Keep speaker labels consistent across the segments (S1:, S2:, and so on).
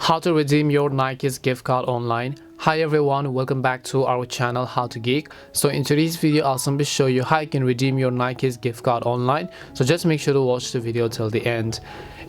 S1: How to redeem your Nike's gift card online. Hi everyone, welcome back to our channel How to Geek. So in today's video I'll simply show you how you can redeem your Nike's gift card online. So just make sure to watch the video till the end.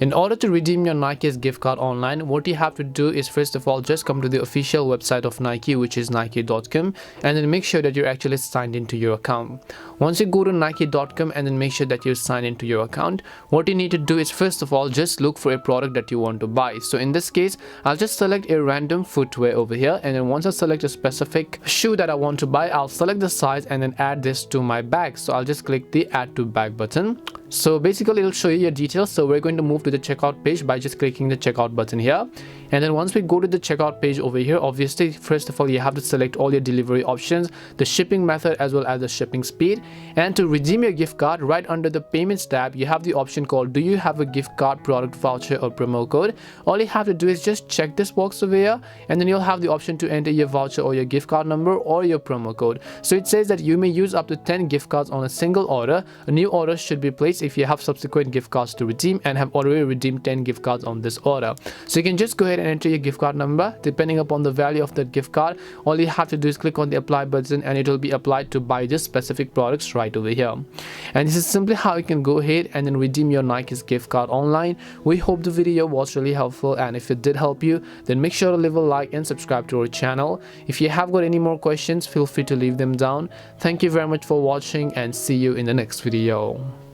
S1: In order to redeem your Nike's gift card online, what you have to do is first of all just come to the official website of Nike, which is nike.com, and then make sure that you're actually signed into your account. Once you go to nike.com and then make sure that you're signed into your account, what you need to do is first of all just look for a product that you want to buy. So in this case I'll just select a random footwear over here, and then once I select a specific shoe that I want to buy, I'll select the size and then add this to my bag. So I'll just click the add to bag button. So basically it'll show you your details. So we're going to move to the checkout page by just clicking the checkout button here. And then once we go to the checkout page over here, obviously first of all you have to select all your delivery options, the shipping method as well as the shipping speed. And to redeem your gift card, right under the payments tab you have the option called do you have a gift card, product voucher or promo code. All you have to do is just check this box over here, and then you'll have the option to enter your voucher or your gift card number or your promo code. So it says that you may use up to 10 gift cards on a single order. A new order should be placed if you have subsequent gift cards to redeem and have already redeemed 10 gift cards on this order. So you can just go ahead and enter your gift card number depending upon the value of that gift card. All you have to do is click on the apply button and it will be applied to buy this specific products right over here. And this is simply how you can go ahead and then redeem your Nike's gift card online. We hope the video was really helpful, and if it did help you, then make sure to leave a like and subscribe to our channel. If you have got any more questions, feel free to leave them down. Thank you very much for watching and see you in the next video.